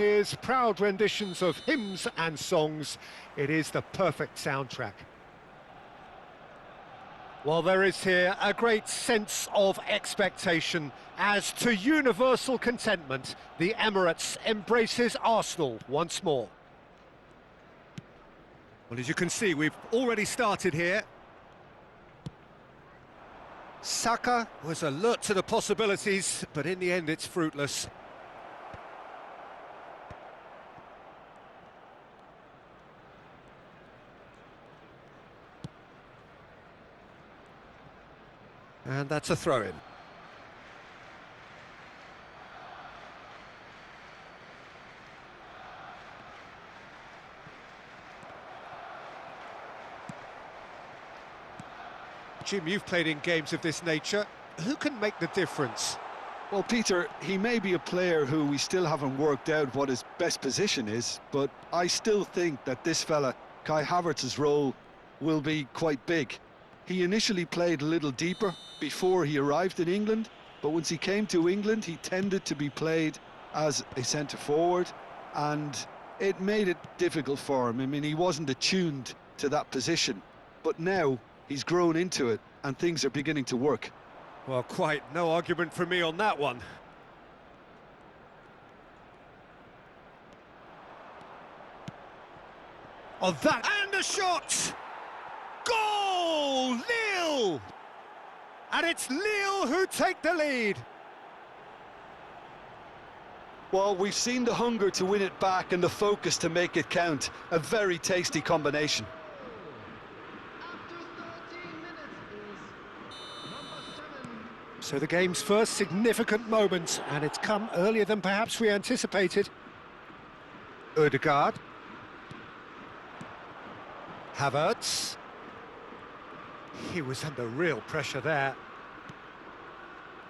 Here's proud renditions of hymns and songs. It is the perfect soundtrack. Well, there is here a great sense of expectation as to universal contentment. The Emirates embraces Arsenal once more. Well, as you can see, we've already started here. Saka was alert to the possibilities, but in the end it's fruitless. And that's a throw-in. Jim, you've played in games of this nature. Who can make the difference? Well, Peter, he may be a player who we still haven't worked out what his best position is, but I still think that this fella, Kai Havertz's role, will be quite big. He initially played a little deeper before he arrived in England, but once he came to England, he tended to be played as a centre-forward, and it made it difficult for him. I mean, he wasn't attuned to that position, but now he's grown into it, and things are beginning to work. Well, quite no argument from me on that one. Oh, that, and a shot! Goal! Lille! And it's Lille who take the lead. Well, we've seen the hunger to win it back and the focus to make it count. A very tasty combination. So the game's first significant moment, and it's come earlier than perhaps we anticipated. Odegaard. Havertz. He was under real pressure there.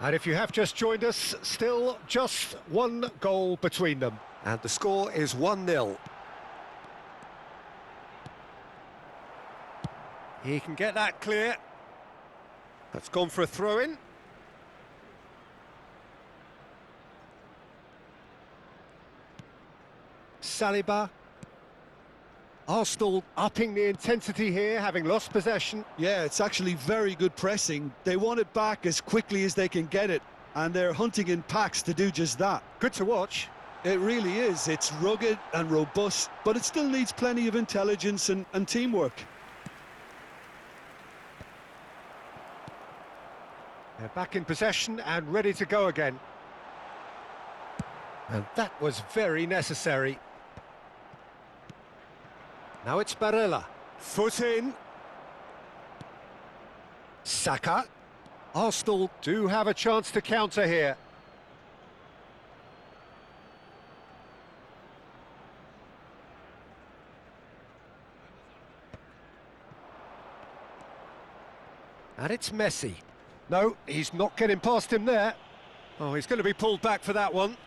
And if you have just joined us, still just one goal between them. And the score is 1-0. He can get that clear. That's gone for a throw-in. Saliba. Arsenal upping the intensity here, having lost possession. Yeah, it's actually very good pressing. They want it back as quickly as they can get it, and they're hunting in packs to do just that. Good to watch. It really is. It's rugged and robust, but it still needs plenty of intelligence and teamwork. They're back in possession and ready to go again. And that was very necessary. Now it's Barella. Foot in. Saka. Arsenal do have a chance to counter here. And it's Messi. No, he's not getting past him there. Oh, he's going to be pulled back for that one.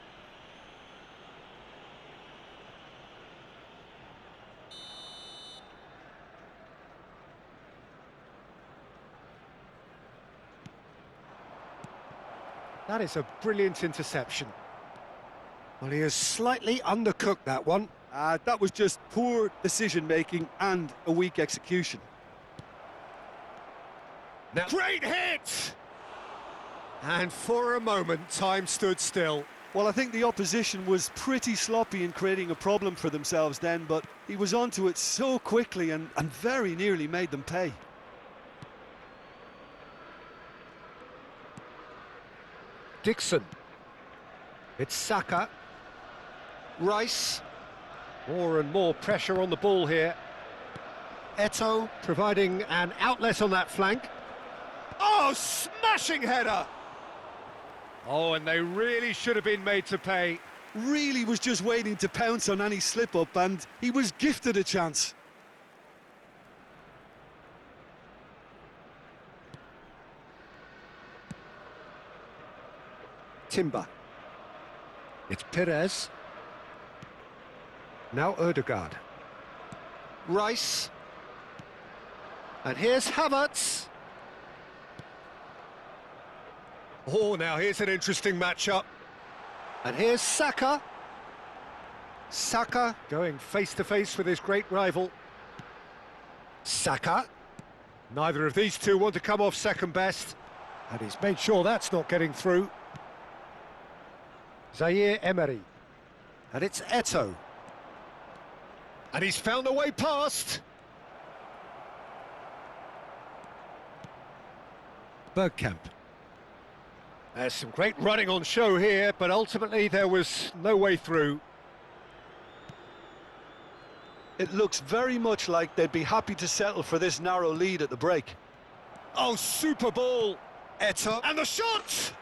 That is a brilliant interception. Well, he has slightly undercooked that one. That was just poor decision-making and a weak execution. Now, great hit! And for a moment, time stood still. Well, I think the opposition was pretty sloppy in creating a problem for themselves then, but he was onto it so quickly and very nearly made them pay. Dixon. It's Saka. Rice. More and more pressure on the ball here. Eto'o providing an outlet on that flank. Oh, smashing header! Oh, and they really should have been made to pay. Really was just waiting to pounce on any slip-up, and he was gifted a chance. Timber. It's Perez. Now Odegaard. Rice. And here's Havertz. Oh, now here's an interesting matchup. And here's Saka. Saka going face to face with his great rival. Saka. Neither of these two want to come off second best. And he's made sure that's not getting through. Zaire Emery. And it's Eto'o. And he's found a way past. Bergkamp. There's some great running on show here, but ultimately there was no way through. It looks very much like they'd be happy to settle for this narrow lead at the break. Oh, super ball. Eto'o. And the shot!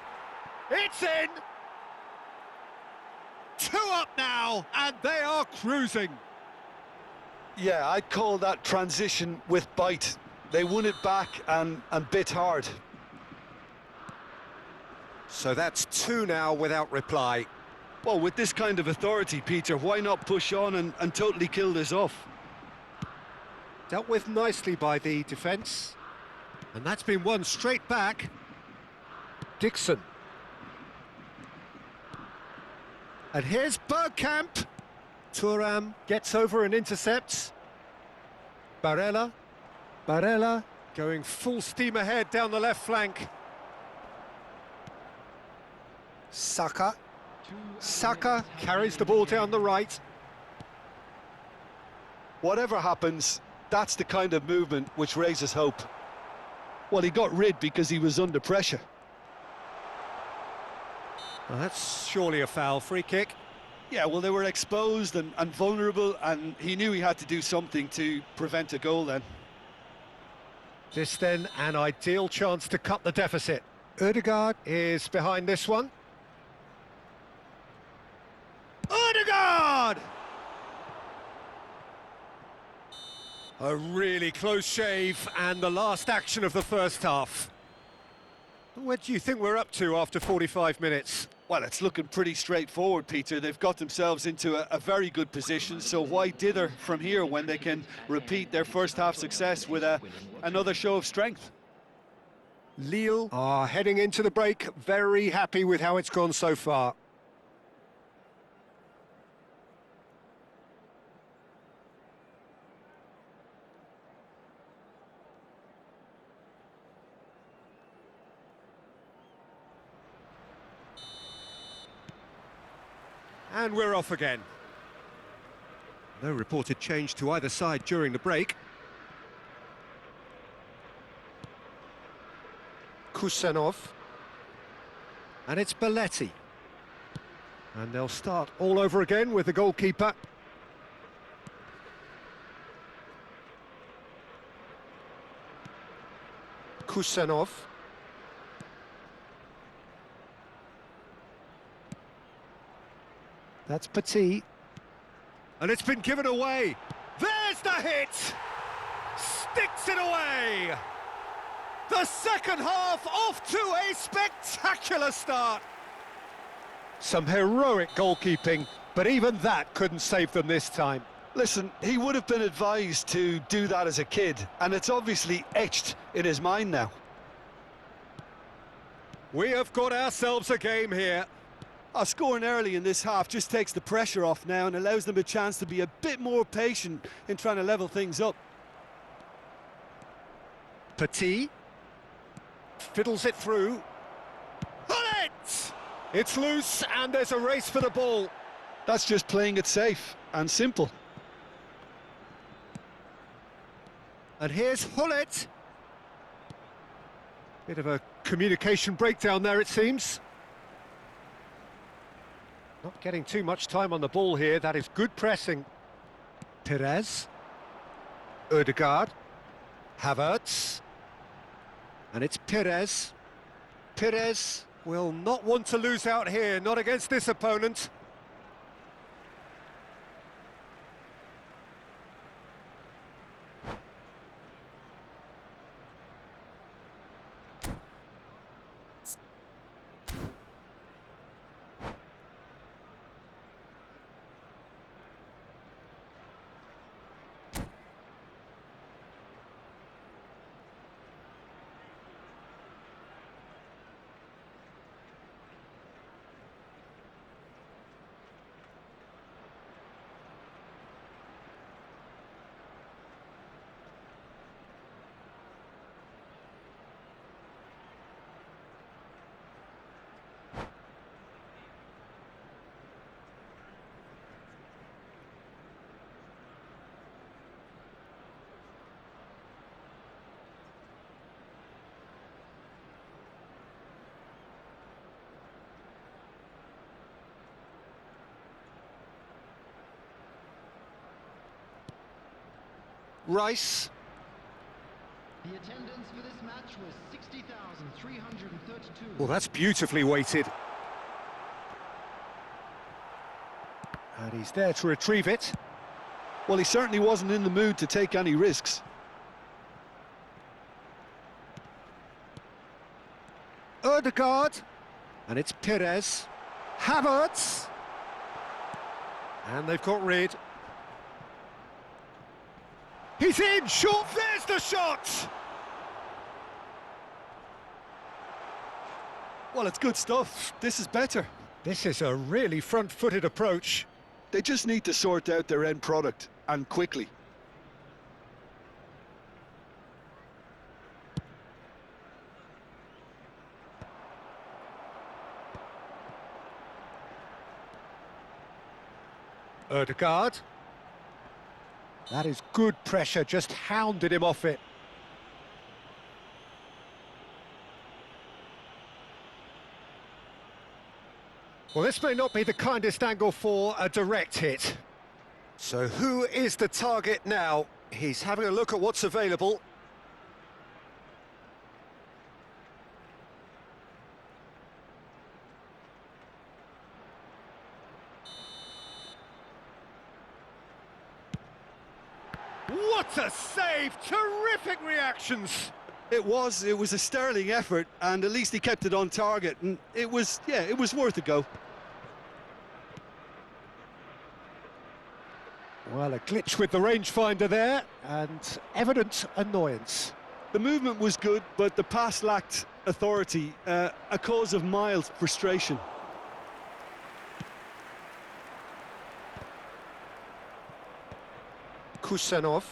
It's in! 2 up now, and they are cruising. Yeah, I'd call that transition with bite. They won it back and bit hard. So that's 2 now without reply. Well, with this kind of authority, Peter, why not push on and totally kill this off? Dealt with nicely by the defence. And that's been won straight back. Dixon. And here's Bergkamp. Thuram gets over and intercepts. Barella. Barella going full steam ahead down the left flank. Saka. Saka carries the ball down the right. Whatever happens, that's the kind of movement which raises hope. Well, he got rid because he was under pressure. Well, that's surely a foul. Free kick. Yeah, well, they were exposed and vulnerable, and he knew he had to do something to prevent a goal then. This then an ideal chance to cut the deficit. Ødegaard is behind this one. Ødegaard! A really close shave, and the last action of the first half. Where do you think we're up to after 45 minutes? Well, it's looking pretty straightforward, Peter. They've got themselves into a very good position, so why dither from here when they can repeat their first half success with another show of strength? Lille are heading into the break, very happy with how it's gone so far. And we're off again. No reported change to either side during the break. Kusanov. And it's Belletti. And they'll start all over again with the goalkeeper. Kusanov. That's Petit. And it's been given away. There's the hit! Sticks it away! The second half off to a spectacular start. Some heroic goalkeeping, but even that couldn't save them this time. Listen, he would have been advised to do that as a kid, and it's obviously etched in his mind now. We have got ourselves a game here. Scoring early in this half just takes the pressure off now and allows them a chance to be a bit more patient in trying to level things up. Petit fiddles it through. Hullet! It's loose and there's a race for the ball. That's just playing it safe and simple. And here's Hullet. Bit of a communication breakdown there, it seems. Not getting too much time on the ball here. That is good pressing. Perez. Ødegaard. Havertz. And it's Perez. Perez will not want to lose out here, not against this opponent. Rice. The attendance for this match was 60,332. Well, that's beautifully weighted. And he's there to retrieve it. Well, he certainly wasn't in the mood to take any risks. Ødegaard. And it's Perez. Havertz. And they've got rid. He's in, short, there's the shot! Well, it's good stuff. This is better. This is a really front-footed approach. They just need to sort out their end product, and quickly. Ødegaard. That is good pressure, just hounded him off it. Well, this may not be the kindest angle for a direct hit. So who is the target now? He's having a look at what's available. What a save! Terrific reactions! It was a sterling effort, and at least he kept it on target, and it was worth a go. Well, a glitch with the rangefinder there, and evident annoyance. The movement was good, but the pass lacked authority, a cause of mild frustration. Kusanov.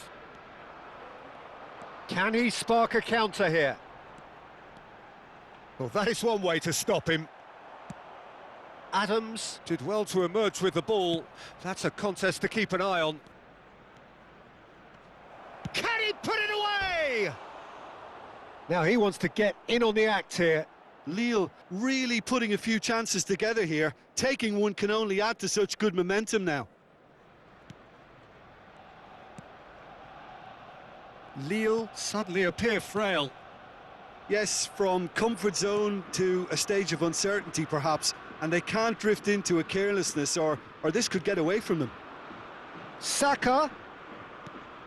Can he spark a counter here? Well, that is one way to stop him. Adams did well to emerge with the ball. That's a contest to keep an eye on. Can he put it away? Now he wants to get in on the act here. Lille really putting a few chances together here. Taking one can only add to such good momentum now. Lille suddenly appear frail. Yes, from comfort zone to a stage of uncertainty perhaps, and they can't drift into a carelessness or this could get away from them. Saka.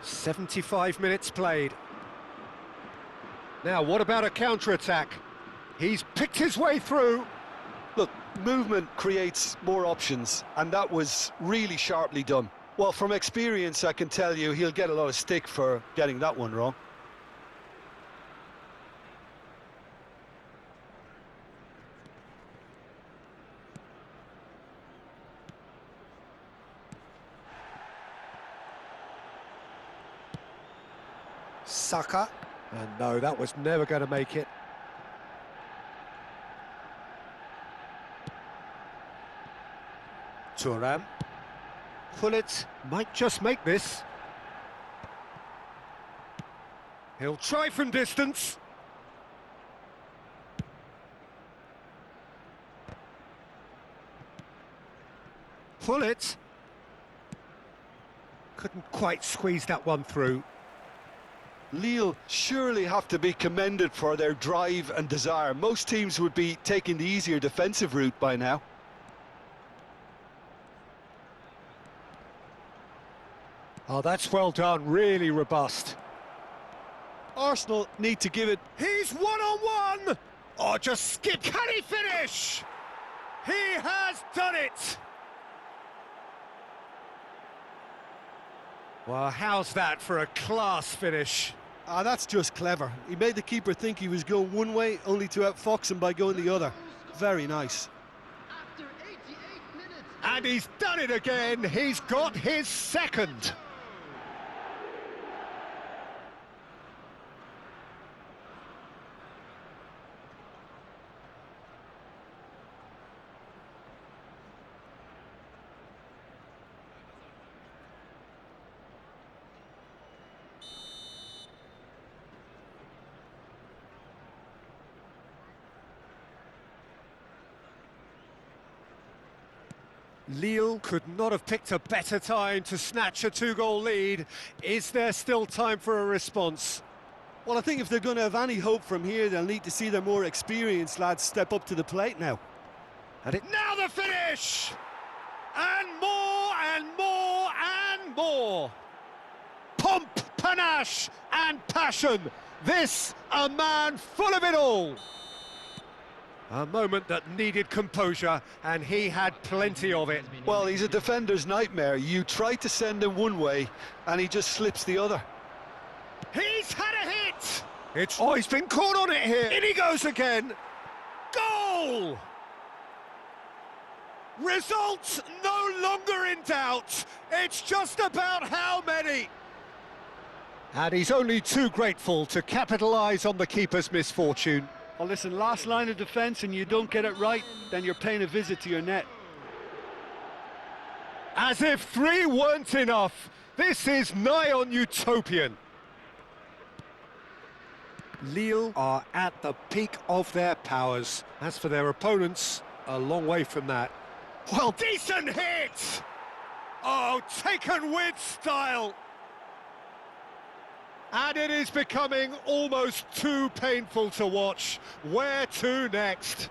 75 minutes played. Now, what about a counter-attack? He's picked his way through. Look, movement creates more options, and that was really sharply done. Well, from experience, I can tell you he'll get a lot of stick for getting that one wrong. Saka. And no, that was never going to make it. Thuram. Pullet might just make this. He'll try from distance. Pullet. Couldn't quite squeeze that one through. Lille surely have to be commended for their drive and desire. Most teams would be taking the easier defensive route by now. Oh, that's well done, really robust. Arsenal need to give it... He's one-on-one! Oh, just skip. Can he finish? He has done it! Well, how's that for a class finish? Ah, that's just clever. He made the keeper think he was going one way, only to outfox him by going the other. Very nice. After 88 minutes. And he's done it again. He's got his second. Lille could not have picked a better time to snatch a two-goal lead. Is there still time for a response? Well, I think if they're going to have any hope from here, they'll need to see their more experienced lads step up to the plate now. And now the finish! And more and more and more! Pomp, panache and passion. This a man full of it all. A moment that needed composure, and he had plenty of it. Well, he's a defender's nightmare. You try to send him one way, and he just slips the other. He's had a hit! He's been caught on it here. In he goes again. Goal! Results no longer in doubt. It's just about how many. And he's only too grateful to capitalise on the keeper's misfortune. Well, listen, last line of defence and you don't get it right, then you're paying a visit to your net. As if 3 weren't enough, this is nigh on utopian. Lille are at the peak of their powers. As for their opponents, a long way from that. Well, decent hit! Oh, taken with style! And it is becoming almost too painful to watch. Where to next?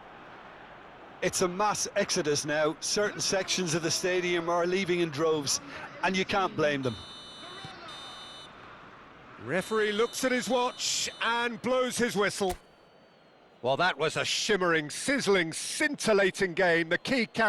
It's a mass exodus now. Certain sections of the stadium are leaving in droves, and you can't blame them. Referee looks at his watch and blows his whistle. Well, that was a shimmering, sizzling, scintillating game. The key